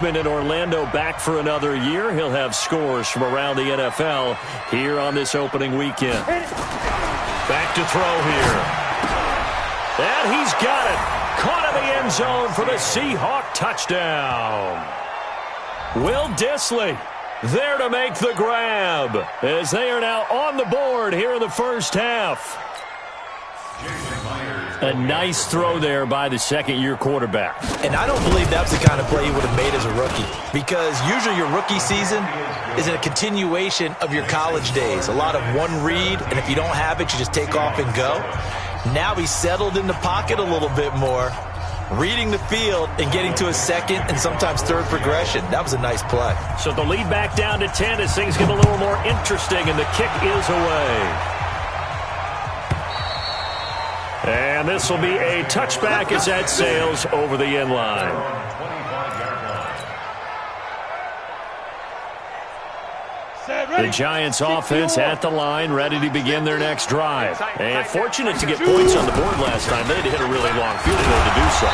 In Orlando back for another year. He'll have scores from around the NFL here on this opening weekend. Back to throw here. And he's got it. Caught in the end zone for the Seahawk touchdown. Will Dissly there to make the grab as they are now on the board here in the first half. A nice throw there by the second-year quarterback. And I don't believe that's the kind of play he would have made as a rookie, because usually your rookie season is a continuation of your college days. A lot of one read, and if you don't have it, you just take off and go. Now he's settled in the pocket a little bit more, reading the field and getting to a second and sometimes third progression. That was a nice play. So the lead back down to 10 as things get a little more interesting, and the kick is away. And this will be a touchback as that sails over the end line. The Giants offense at the line, ready to begin their next drive. And fortunate to get points on the board last time. They had to hit a really long field goal to do so.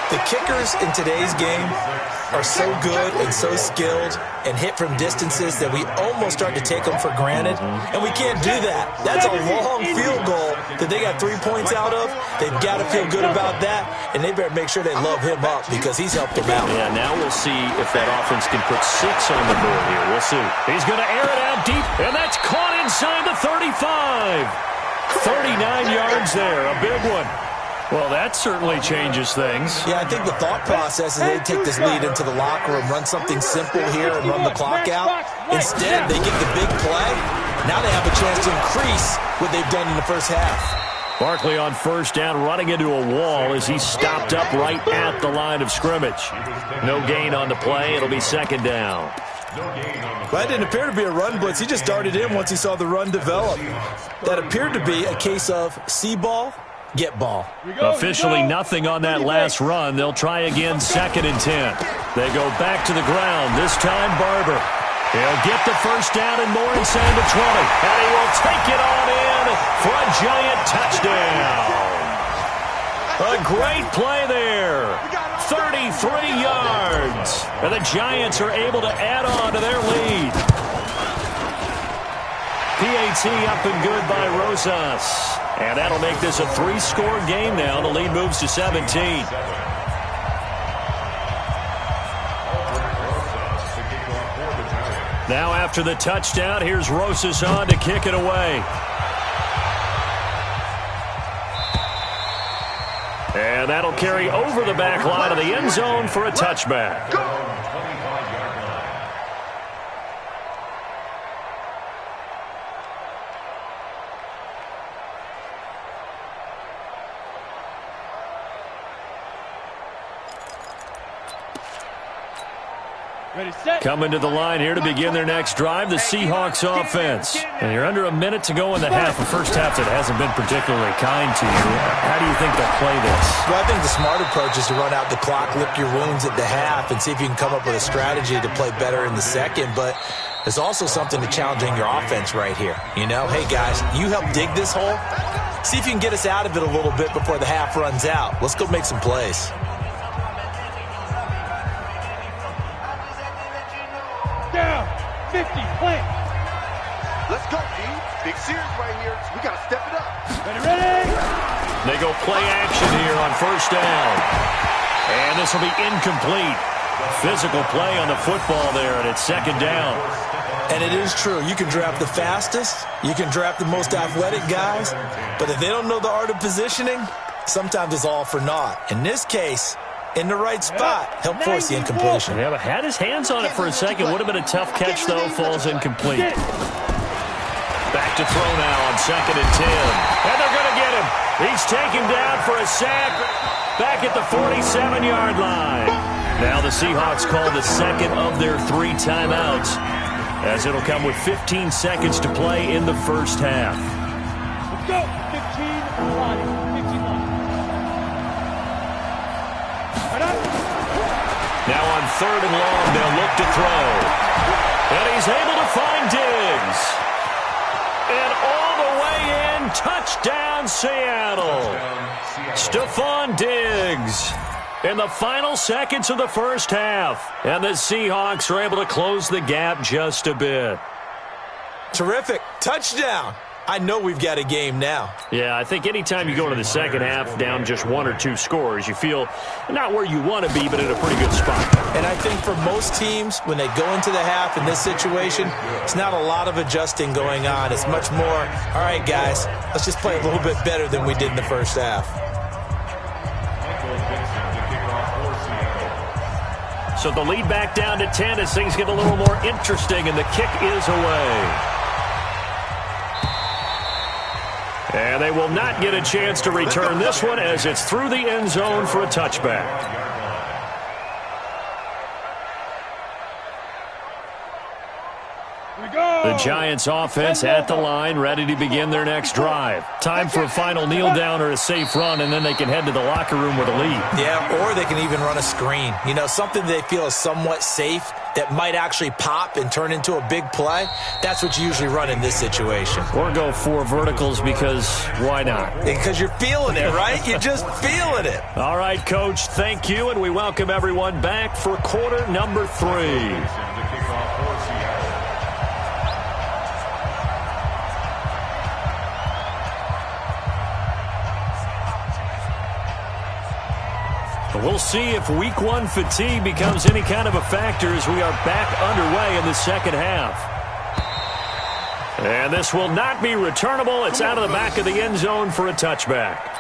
The kickers in today's game are so good and so skilled and hit from distances that we almost start to take them for granted, and we can't do that. That's a long field goal that they got 3 points out of. They've got to feel good about that, and they better make sure they love him up because he's helped them out. Yeah, now we'll see if that offense can put 6 on the board here. We'll see. He's going to air it out deep, and that's caught inside the 35. 39 yards there, a big one. Well, that certainly changes things. Yeah, I think the thought process is they take this lead into the locker room, run something simple here and run the clock out. Instead, they get the big play. Now they have a chance to increase what they've done in the first half. Barkley on first down, running into a wall as he's stopped up right at the line of scrimmage. No gain on the play. It'll be second down. Well, that didn't appear to be a run blitz. He just darted in once he saw the run develop. That appeared to be a case of see ball, get ball. Officially nothing on that last run. They'll try again, second and 10. They go back to the ground. This time Barber. He'll get the first down and more inside the 20. And he will take it on in for a Giant touchdown. A great play there. 33 yards. And the Giants are able to add on to their lead. PAT up and good by Rosas. And that'll make this a 3-score game now. The lead moves to 17. Now after the touchdown, here's Rosas on to kick it away. And that'll carry over the back line of the end zone for a touchback. Coming to the line here to begin their next drive, the Seahawks offense. And you're under a minute to go in the half. A first half that hasn't been particularly kind to you. How do you think they'll play this? Well, I think the smart approach is to run out the clock, lick your wounds at the half, and see if you can come up with a strategy to play better in the second. But there's also something to challenging your offense right here. You know, hey, guys, you help dig this hole. See if you can get us out of it a little bit before the half runs out. Let's go make some plays. Down, 50, plant. Let's go, D. Big series right here. We got to step it up. Ready? They go play action here on first down. And this will be incomplete. Physical play on the football there, and it's second down. And it is true. You can draft the fastest. You can draft the most athletic guys. But if they don't know the art of positioning, sometimes it's all for naught. In this case, in the right spot, help force the incompletion. Yeah, but had his hands on it for a second. Would have been a tough catch, though. Falls incomplete. Back to throw now on second and 10. And they're going to get him. He's taken down for a sack back at the 47-yard line. Now the Seahawks call the second of their 3 timeouts, as it'll come with 15 seconds to play in the first half. Let's go. 15 line. 15 line. Now on third and long, they'll look to throw. And he's able to find Diggs. And all the way in, touchdown Seattle. Stephon Diggs in the final seconds of the first half. And the Seahawks are able to close the gap just a bit. Terrific. Touchdown. I know we've got a game now. Yeah, I think anytime you go into the second half down just 1 or 2 scores, you feel not where you want to be, but in a pretty good spot. And I think for most teams, when they go into the half in this situation, it's not a lot of adjusting going on. It's much more, all right, guys, let's just play a little bit better than we did in the first half. So the lead back down to 10 as things get a little more interesting, and the kick is away. And they will not get a chance to return this one as it's through the end zone for a touchback. The Giants offense at the line, ready to begin their next drive. Time for a final kneel down or a safe run, and then they can head to the locker room with a lead. Yeah, or they can even run a screen. You know, something they feel is somewhat safe that might actually pop and turn into a big play. That's what you usually run in this situation. Or go 4 verticals because why not? Because you're feeling it, right? You're just feeling it. All right, Coach, thank you, and we welcome everyone back for quarter number 3. We'll see if week 1 fatigue becomes any kind of a factor as we are back underway in the second half. And this will not be returnable. It's out of the back of the end zone for a touchback.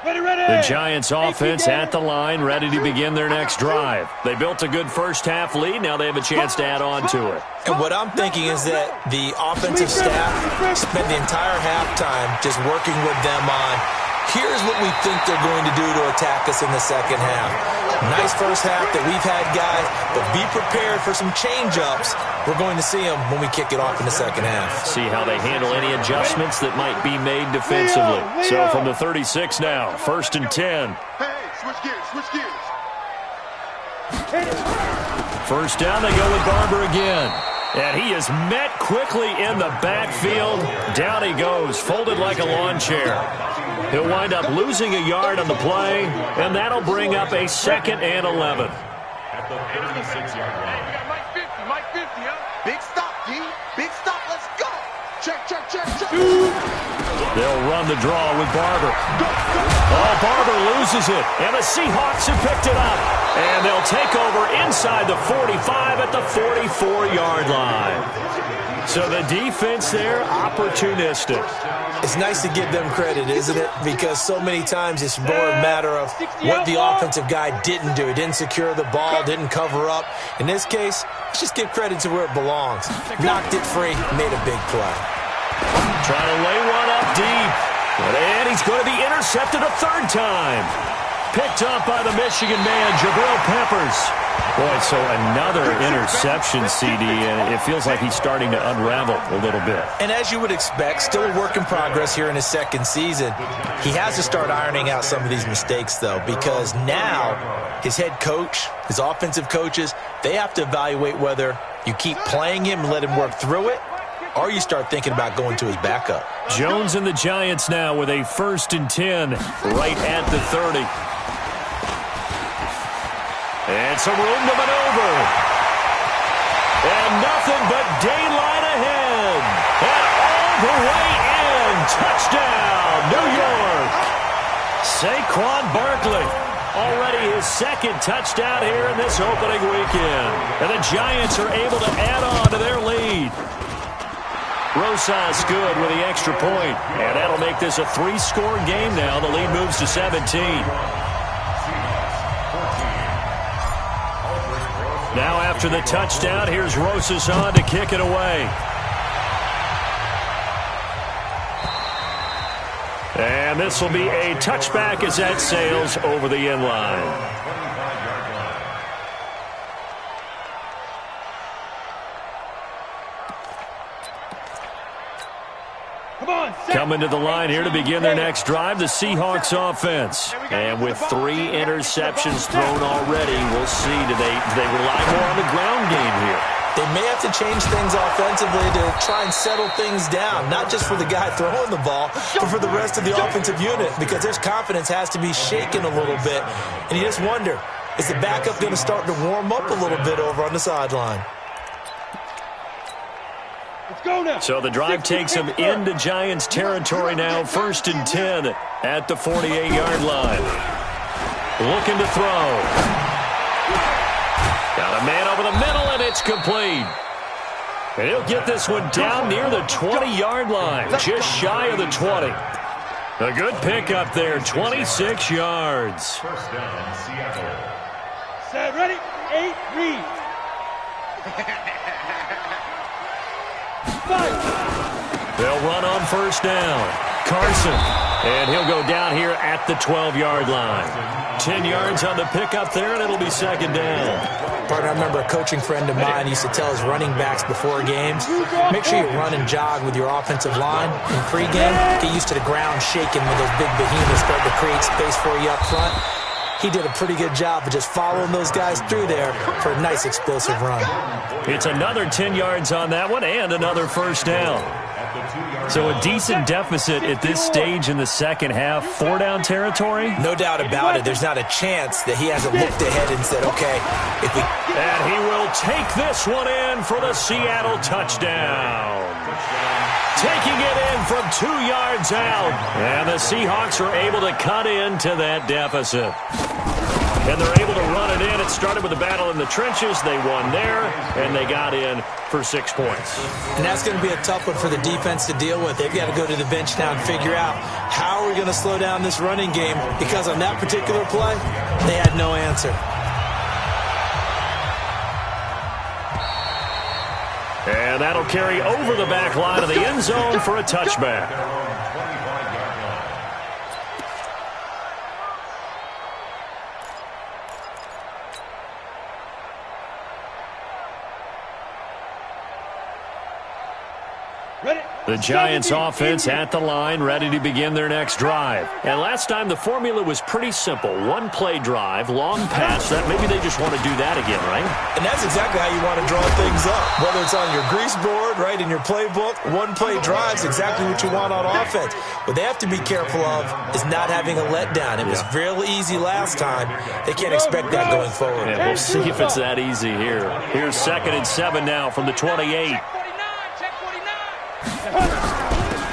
The Giants offense at the line, ready to begin their next drive. They built a good first half lead. Now they have a chance to add on to it. And what I'm thinking is that the offensive staff spent the entire halftime just working with them on, here's what we think they're going to do to attack us in the second half. Nice first half that we've had, guys, but be prepared for some change-ups. We're going to see them when we kick it off in the second half. See how they handle any adjustments that might be made defensively. So from the 36 now, 1st and 10. Hey, switch gears, switch gears. First down, they go with Barber again. And he is met quickly in the backfield. Down he goes, folded like a lawn chair. He'll wind up losing a yard on the play, and that'll bring up a 2nd and 11. At the 36-yard line. Mike 50, huh? Big stop, D. Big stop, let's go. Check, check, check, check. They'll run the draw with Barber. Oh, Barber loses it, and the Seahawks have picked it up. And they'll take over inside the 45 at the 44-yard line. So the defense there, opportunistic. It's nice to give them credit, isn't it? Because so many times it's more a matter of what the offensive guy didn't do. He didn't secure the ball, didn't cover up. In this case, let's just give credit to where it belongs. Knocked it free, made a big play. Trying to lay one up deep. And he's going to be intercepted a 3rd time. Picked up by the Michigan man, Jabril Peppers. Boy, so another interception, CD, and it feels like he's starting to unravel a little bit. And as you would expect, still a work in progress here in his 2nd season. He has to start ironing out some of these mistakes, though, because now his head coach, his offensive coaches, they have to evaluate whether you keep playing him and let him work through it, or you start thinking about going to his backup. Jones and the Giants now with a 1st and 10 right at the 30. And some room to maneuver. And nothing but daylight ahead. And all the way in. Touchdown, New York. Saquon Barkley. Already his 2nd touchdown here in this opening weekend. And the Giants are able to add on to their lead. Rosas good with the extra point. And that'll make this a 3-score game now. The lead moves to 17. Now after the touchdown, here's Rosas on to kick it away. And this will be a touchback as that sails over the end line. Coming to the line here to begin their next drive, the Seahawks offense. And with 3 interceptions thrown already, we'll see. Do they rely more on the ground game here? They may have to change things offensively to try and settle things down, not just for the guy throwing the ball, but for the rest of the offensive unit, because their confidence has to be shaken a little bit. And you just wonder, is the backup going to start to warm up a little bit over on the sideline? Let's go now. So the drive takes them into Giants territory now, 1st and 10 at the 48-yard line. Looking to throw. Got a man over the middle, and it's complete. And he'll get this one down near the 20-yard line, just shy of the 20. A good pickup there, 26 yards. First down, Seattle. Set, ready, 8, read. 5. They'll run on first down. Carson, and he'll go down here at the 12-yard line. 10 yards on the pickup there, and it'll be second down. Partner, I remember a coaching friend of mine used to tell his running backs before games, make sure you run and jog with your offensive line in pregame. Get used to the ground shaking when those big behemoths start to create space for you up front. He did a pretty good job of just following those guys through there for a nice explosive run. It's another 10 yards on that one and another first down. So a decent deficit at this stage in the second half. 4-down territory? No doubt about it. There's not a chance that he hasn't looked ahead and said, okay, if we... And he will take this one in for the Seattle touchdown. Taking it in from 2 yards out. And the Seahawks are able to cut into that deficit. And they're able to run it in. It started with a battle in the trenches. They won there, and they got in for 6 points. And that's going to be a tough one for the defense to deal with. They've got to go to the bench now and figure out how are we going to slow down this running game, because on that particular play, they had no answer. And that'll carry over the back line of the end zone for a touchback. The Giants offense at the line, ready to begin their next drive. And last time the formula was pretty simple. One play drive, long pass. That maybe they just want to do that again, right? And that's exactly how you want to draw things up. Whether it's on your grease board, right, in your playbook, one play drive is exactly what you want on offense. What they have to be careful of is not having a letdown. It was real easy last time. They can't expect that going forward. Yeah, we'll see if it's that easy here. Here's 2nd and 7 now from the 28.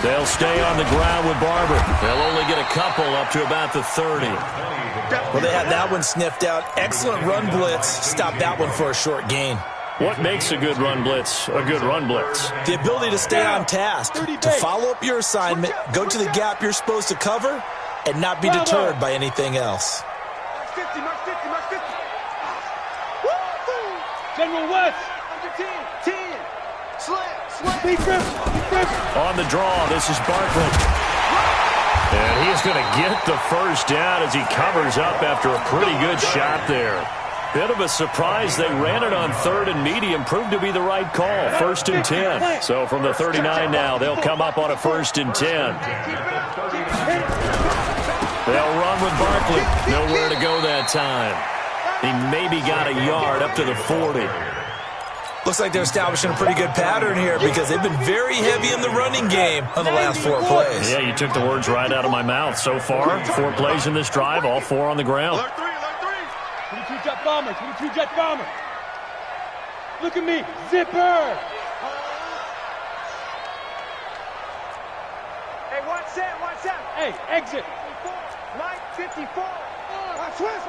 They'll stay on the ground with Barber. They'll only get a couple up to about the 30. Well, they had that one sniffed out. Excellent run blitz. Stop that one for a short gain. What makes a good run blitz a good run blitz? The ability to stay on task, to follow up your assignment, go to the gap you're supposed to cover, and not be deterred by anything else. General West. 10. On the draw, this is Barkley. And he's going to get the first down as he covers up after a pretty good shot there. Bit of a surprise. They ran it on 3rd and medium. Proved to be the right call. 1st and 10. So from the 39 now, they'll come up on a 1st and 10. They'll run with Barkley. Nowhere to go that time. He maybe got a yard up to the 40. Looks like they're establishing a pretty good pattern here, because they've been very heavy in the running game on the last 4 plays. Yeah, you took the words right out of my mouth. So far, 4 plays in this drive, all 4 on the ground. 22 jet bomber, 22 jet bomber. Look at me, zipper. Hey, watch that. Hey, exit. Mike 54. Watch twist.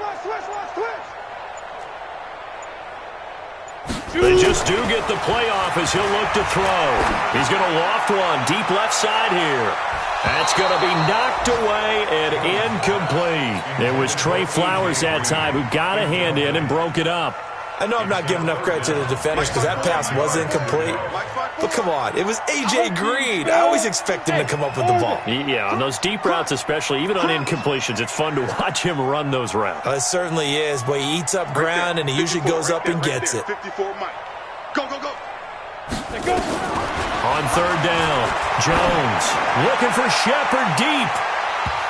They just do get the playoff as he'll look to throw. He's going to loft one deep left side here. That's going to be knocked away and incomplete. It was Trey Flowers that time who got a hand in and broke it up. I know I'm not giving enough credit to the defenders because that pass was incomplete. But come on, it was A.J. Green. I always expect him to come up with the ball. Yeah, on those deep routes especially, even on incompletions, it's fun to watch him run those routes. It certainly is, but he eats up ground and he usually goes up and gets it. 54 Mike. Go. On 3rd down, Jones looking for Shepard deep.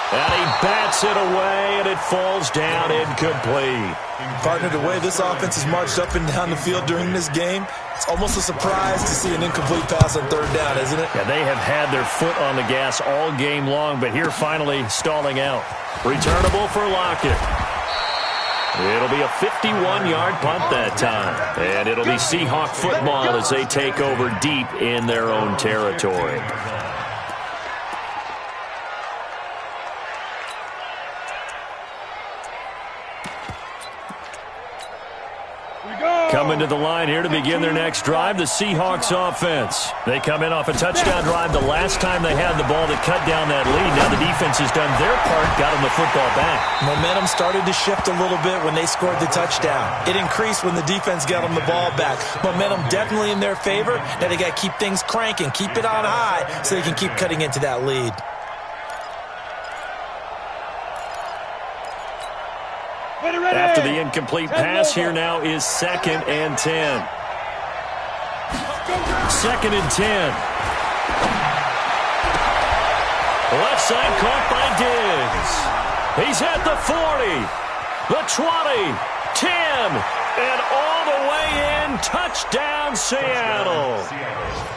And he bats it away, and it falls down incomplete. Partner, the way this offense has marched up and down the field during this game, it's almost a surprise to see an incomplete pass on third down, isn't it? Yeah, they have had their foot on the gas all game long, but here finally stalling out. Returnable for Lockett. It'll be a 51-yard punt that time. And it'll be Seahawk football as they take over deep in their own territory. Coming to the line here to begin their next drive, the Seahawks offense. They come in off a touchdown drive the last time they had the ball that cut down that lead. Now the defense has done their part, got them the football back. Momentum started to shift a little bit when they scored the touchdown. It increased when the defense got them the ball back. Momentum definitely in their favor. Now they got to keep things cranking, keep it on high so they can keep cutting into that lead. After the incomplete pass, here now is 2nd and 10. 2nd and 10. Left side caught by Diggs. He's at the 40, the 20, 10, and all the way in. Touchdown, Seattle.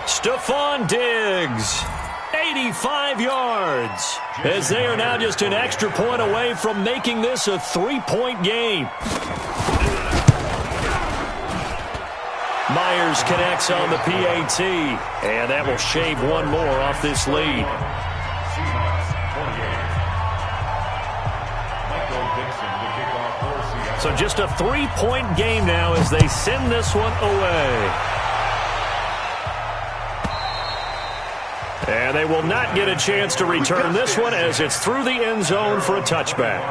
Stephon Diggs. 85 yards, as they are now just an extra point away from making this a 3-point game. Myers connects on the PAT, and that will shave one more off this lead. So just a 3-point game now as they send this one away. And they will not get a chance to return this one as it's through the end zone for a touchback.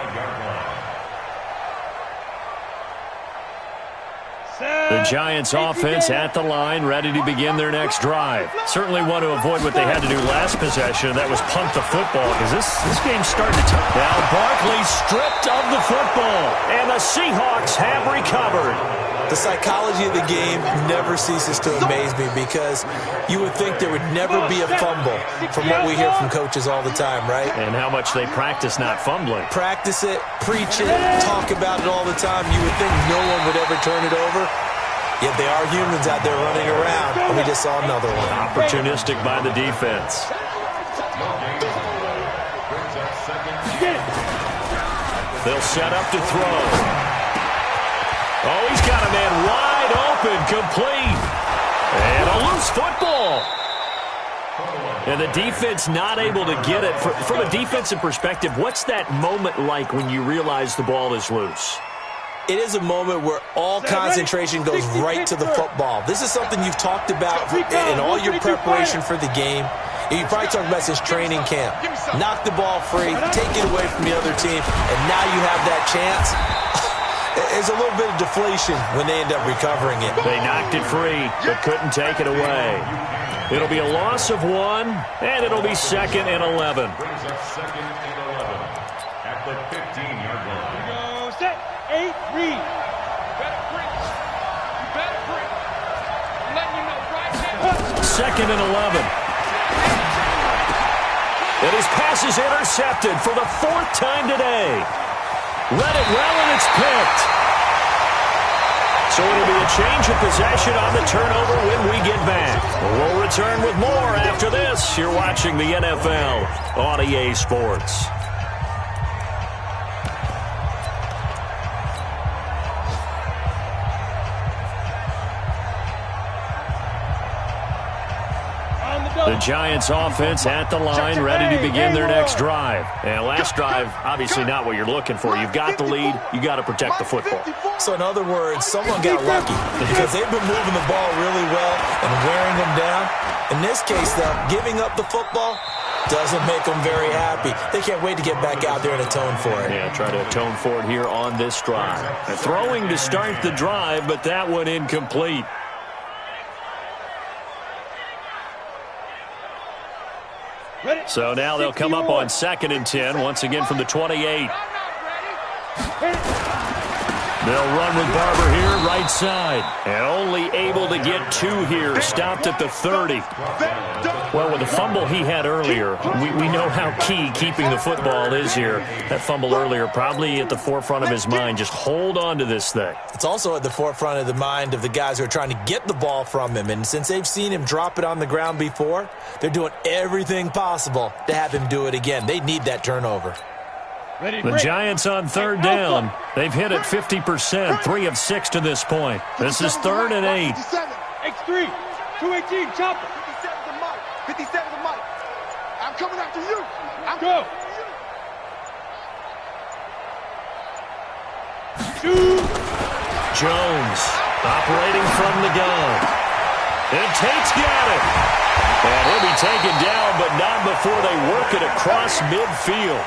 The Giants offense at the line, ready to begin their next drive. Certainly want to avoid what they had to do last possession. That was punt the football because this game's starting to touch. Now Barkley stripped of the football, and the Seahawks have recovered. The psychology of the game never ceases to amaze me because you would think there would never be a fumble from what we hear from coaches all the time, right? And how much they practice not fumbling. Practice it, preach it, talk about it all the time. You would think no one would ever turn it over. Yet they are humans out there running around, and we just saw another one. Opportunistic by the defense. They'll set up to throw. Oh, he's got a man wide open, complete. And a loose football. And the defense not able to get it. From a defensive perspective, what's that moment like when you realize the ball is loose? It is a moment where all concentration goes right to the football. This is something you've talked about in all your preparation for the game. You probably talked about since training camp. Knock the ball free, take it away from the other team, and now you have that chance. There's a little bit of deflation when they end up recovering it. They knocked it free, but couldn't take it away. It'll be a loss of 1, and it'll be 2nd and 11. Brings up 2nd and 11 at the 15-yard line. Go set, 8, read. Better preach. You better preach. I'm letting you know right now. 2nd and 11. And his pass is intercepted for the 4th time today. Read it well, and it's picked. So it'll be a change of possession on the turnover when we get back. We'll return with more after this. You're watching the NFL on EA Sports. The Giants offense at the line, ready to begin their next drive. And last drive, obviously not what you're looking for. You've got the lead. You got to protect the football. So in other words, someone got lucky because they've been moving the ball really well and wearing them down. In this case, though, giving up the football doesn't make them very happy. They can't wait to get back out there and atone for it. Yeah, try to atone for it here on this drive. Throwing to start the drive, but that one incomplete. So now they'll come up on 2nd and 10, once again from the 28. They'll run with Barber here, right side. And only able to get 2 here, stopped at the 30. Well, with the fumble he had earlier, we know how key keeping the football is here. That fumble earlier probably at the forefront of his mind. Just hold on to this thing. It's also at the forefront of the mind of the guys who are trying to get the ball from him. And since they've seen him drop it on the ground before, they're doing everything possible to have him do it again. They need that turnover. The Giants on third down. They've hit it 50%, 3 of 6 to this point. This is 3rd and 8. X3, 218, chopper. 57 to Mike. I'm coming after you. Go. Shoot. Jones operating from the gun. And Tate's got it. And he'll be taken down, but not before they work it across midfield.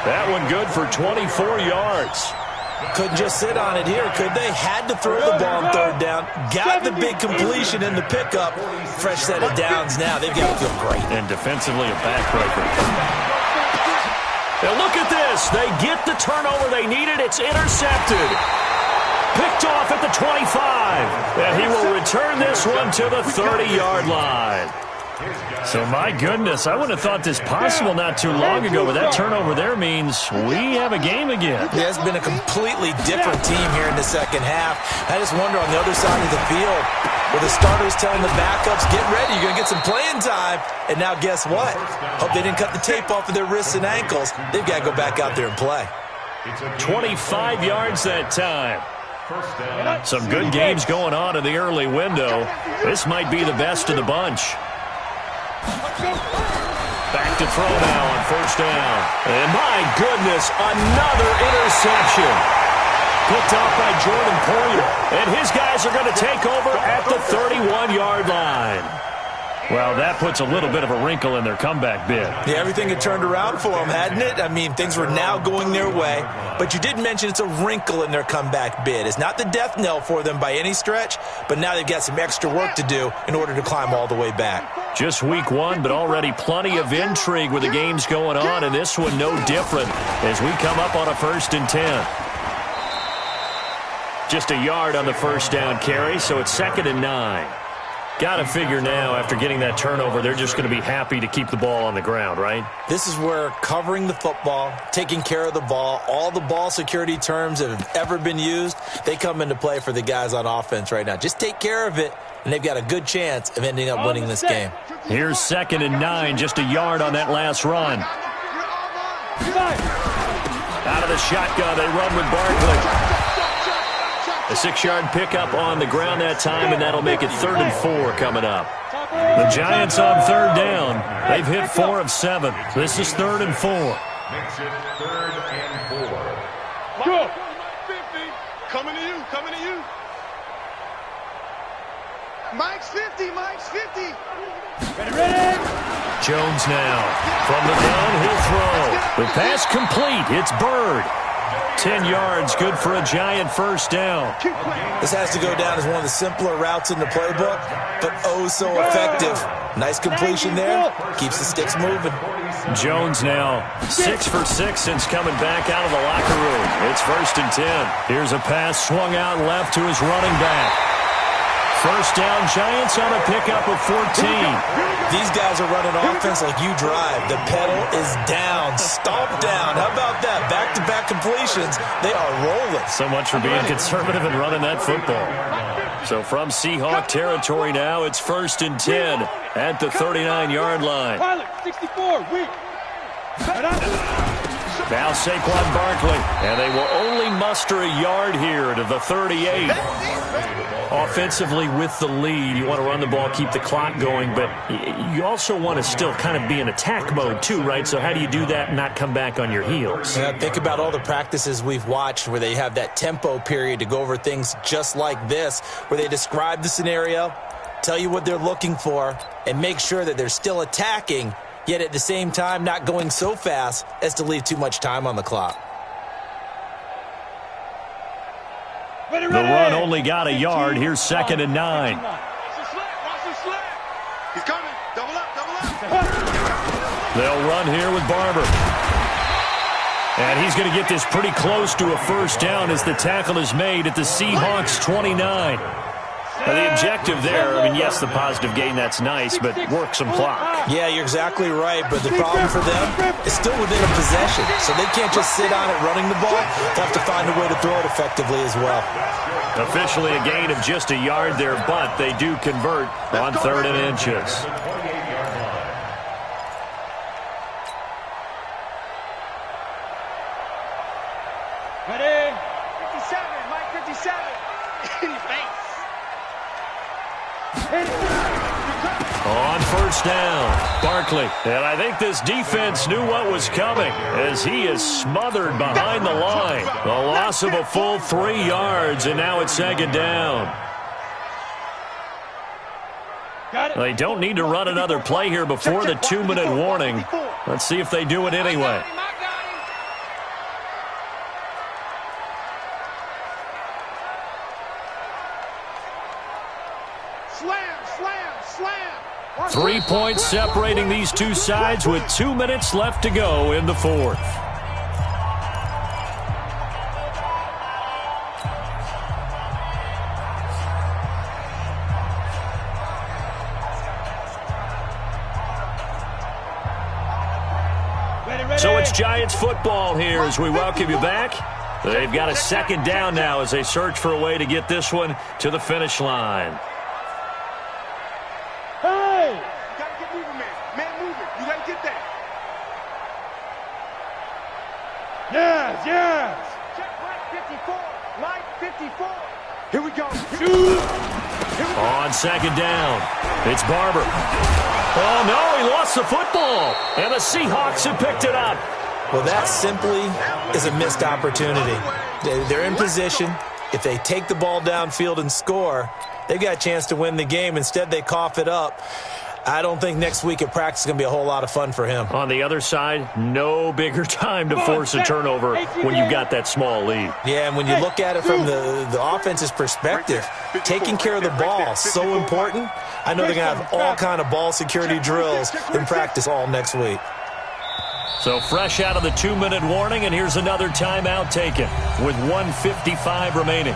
That one good for 24 yards. Couldn't just sit on it here, could they? Had to throw the ball on third down. Got the big completion in the pickup. Fresh set of downs now. They've got to feel great. And defensively a backbreaker. Now look at this. They get the turnover they needed. It's intercepted. Picked off at the 25. And he will return this one to the 30-yard line. So, my goodness, I wouldn't have thought this possible not too long ago, but that turnover there means we have a game again. Yeah, it's been a completely different team here in the second half. I just wonder on the other side of the field, where the starters telling the backups, get ready, you're going to get some playing time. And now guess what? Hope they didn't cut the tape off of their wrists and ankles. They've got to go back out there and play. 25 yards that time. Some good games going on in the early window. This might be the best of the bunch. Back to throw now on first down. And my goodness, another interception. Picked off by Jordan Poyer. And his guys are going to take over at the 31-yard line. Well, that puts a little bit of a wrinkle in their comeback bid. Yeah, everything had turned around for them, hadn't it? I mean, things were now going their way. But you did mention it's a wrinkle in their comeback bid. It's not the death knell for them by any stretch, but now they've got some extra work to do in order to climb all the way back. Just week 1, but already plenty of intrigue with the games going on, and this one no different as we come up on a 1st and 10. Just a yard on the first down carry, so it's 2nd and 9. Got to figure now, after getting that turnover, they're just going to be happy to keep the ball on the ground, right? This is where covering the football, taking care of the ball, all the ball security terms that have ever been used, they come into play for the guys on offense right now. Just take care of it, and they've got a good chance of ending up winning this game. Here's 2nd and 9, just a yard on that last run. Out of the shotgun, they run with Barkley. A 6-yard pickup on the ground that time, and that'll make it 3rd and 4 coming up. The Giants on third down. They've hit 4 of 7. This is 3rd and 4. Makes it 3rd and 4. Go. Coming to you, coming to you. Mike's 50, Mike's 50. Ready. Jones now from the gun, he'll throw. The pass complete. It's Bird. 10 yards, good for a Giant first down. This has to go down as one of the simpler routes in the playbook, but oh so effective. Nice completion there. Keeps the sticks moving. Jones now 6 for 6 since coming back out of the locker room. It's 1st and 10. Here's a pass swung out left to his running back. First down, Giants on a pickup of 14. These guys are running offense like you drive. The pedal is down, stomp down. How about that? Back-to-back completions. They are rolling. So much for being conservative and running that football. So from Seahawk territory now, it's 1st and 10 at the 39-yard line. Pilot, 64, weak. Now Saquon Barkley, and they will only muster a yard here to the 38. Offensively with the lead, you want to run the ball, keep the clock going, but you also want to still kind of be in attack mode too, right? So how do you do that and not come back on your heels? Yeah, think about all the practices we've watched where they have that tempo period to go over things just like this, where they describe the scenario, tell you what they're looking for, and make sure that they're still attacking, yet at the same time not going so fast as to leave too much time on the clock. The run only got a yard. Here's 2nd and 9. Watch the sled. He's coming. Double up. They'll run here with Barber. And he's going to get this pretty close to a first down as the tackle is made at the Seahawks 29. The objective there, I mean, yes, the positive gain, that's nice, but work some clock. Yeah, you're exactly right, but the problem for them is still within a possession, so they can't just sit on it running the ball. They have to find a way to throw it effectively as well. Officially a gain of just a yard there, but they do convert on 3rd and inches. Ready? 57, Mike 57. On 1st down, Barkley. And I think this defense knew what was coming as he is smothered behind the line. The loss of a full 3 yards, and now it's 2nd down. They don't need to run another play here before the 2-minute warning. Let's see if they do it anyway. Slam, slam, slam. 3 points separating these two sides with 2 minutes left to go in the 4th. So it's Giants football here as we welcome you back. They've got a 2nd down now as they search for a way to get this one to the finish line. Hey! You gotta get moving, man. Man moving. You gotta get that. Yes, yes! Check Mike 54. Mike 54. Here we go. On 2nd down, it's Barber. Oh, no, he lost the football, and the Seahawks have picked it up. Well, that simply is a missed opportunity. They're in position. If they take the ball downfield and score, they've got a chance to win the game. Instead, they cough it up. I don't think next week at practice is going to be a whole lot of fun for him. On the other side, no bigger time to force a turnover when you've got that small lead. Yeah, and when you look at it from the offense's perspective, taking care of the ball is so important. I know they're going to have all kind of ball security drills in practice all next week. So fresh out of the 2-minute warning, and here's another timeout taken with 1:55 remaining.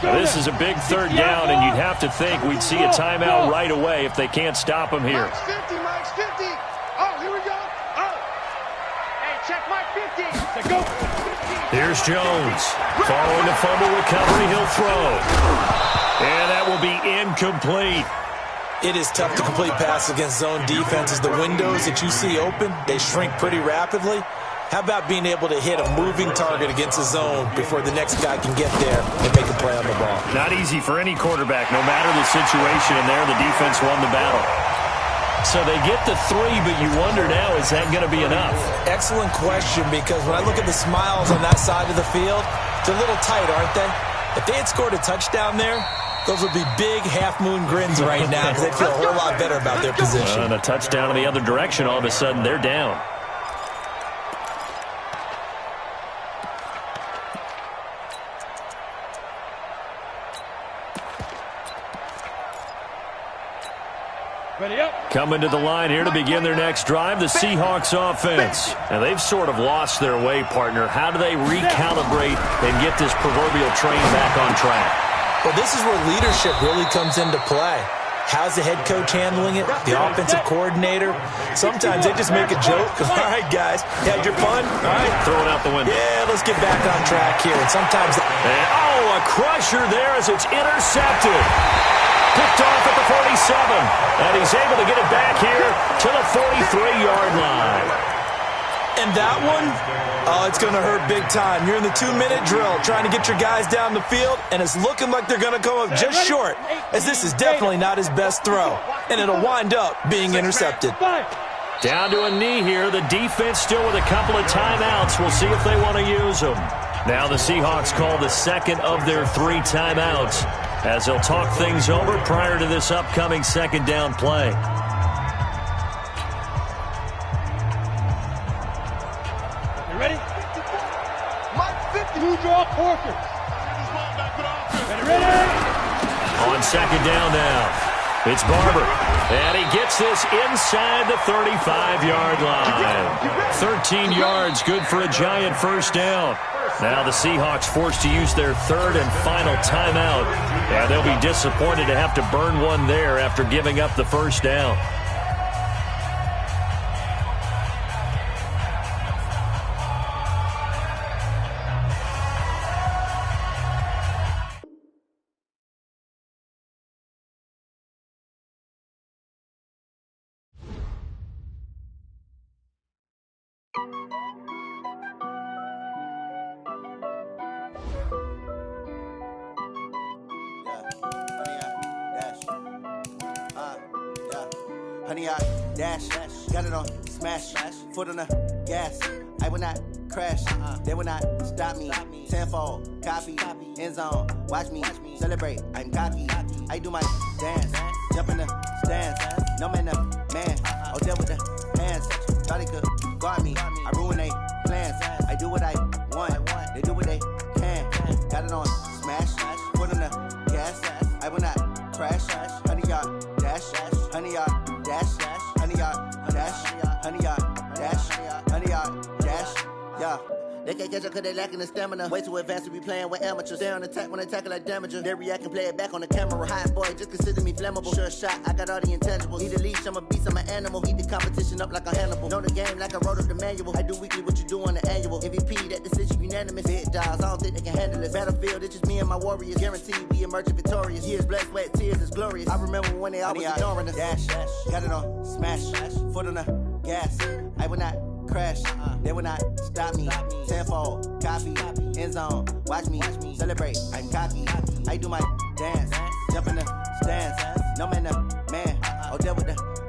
This is a big 3rd down, and you'd have to think we'd see a timeout right away if they can't stop him here. Mike's 50, Mike's 50. Oh, here we go. Oh. Hey, check Mike 50. Let's go. Here's Jones. Following the fumble recovery, he'll throw. And that will be incomplete. It is tough to complete passes against zone defenses. The windows that you see open, they shrink pretty rapidly. How about being able to hit a moving target against a zone before the next guy can get there and make a play on the ball? Not easy for any quarterback. No matter the situation in there, the defense won the battle. So they get the 3, but you wonder now, is that going to be enough? Excellent question, because when I look at the smiles on that side of the field, they're a little tight, aren't they? If they had scored a touchdown there, those would be big half-moon grins right now because they'd feel a whole lot better about their position. And a touchdown in the other direction, all of a sudden they're down. Ready up. Coming to the line here to begin their next drive, the Seahawks offense. And they've sort of lost their way, partner. How do they recalibrate and get this proverbial train back on track? Well, this is where leadership really comes into play. How's the head coach handling it? The offensive coordinator? Sometimes they just make a joke. All right, guys, had your fun? All right. Throw it out the window. Yeah, let's get back on track here. And sometimes... And, oh, a crusher there as it's intercepted. Picked off at the 47. And he's able to get it back here to the 43-yard line. And that one, oh, it's going to hurt big time. You're in the 2-minute drill trying to get your guys down the field, and it's looking like they're going to come up just short, as this is definitely not his best throw, and it'll wind up being intercepted. Down to a knee here. The defense still with a couple of timeouts. We'll see if they want to use them. Now the Seahawks call the second of their 3 timeouts as they'll talk things over prior to this upcoming 2nd down play. You ready? Mike 50. Two draw Porkers. Ready? On 2nd down now. It's Barber, and he gets this inside the 35-yard line. 13 yards, good for a Giant first down. Now the Seahawks forced to use their third and final timeout, and they'll be disappointed to have to burn one there after giving up the first down. Honey, I dash, got it on smash, foot on the gas. I will not crash, they will not stop me. Tenfold, copy, end zone, watch me celebrate. I'm cocky, I do my dance, jump in the stands. No man, man, oh, deal with the hands. Thought they could guard me, I ruin they plans. I do what I want, they do what they can. Got it on smash, foot on the gas. I will not crash, honey, y'all dash, honey, y'all dash, honey, y'all dash, honey, y'all dash, honey, y'all dash, yeah. They can't catch up cause they lacking the stamina. Way too advanced to be playing with amateurs. Stay on attack when they tackle like damager. They react and play it back on the camera. Hot boy, just consider me flammable. Sure shot, I got all the intangibles. Need a leash, I'm a beast, I'm an animal. Heat the competition up like a Hannibal. Know the game like I wrote up the manual. I do weekly what you do on the annual. MVP, that decision unanimous. Big dogs, I don't think they can handle it. Battlefield, it's just me and my warriors. Guaranteed we emerging victorious. Years, blood, sweat, tears, it's glorious. I remember when they always ignoring us. Dash, got it on smash, foot on the gas. I will not crash, they will not stop me. Tenfold, copy, end zone, watch me celebrate. I'm cocky, I do my dance, jump in the stands. No man, man, oh, deal with the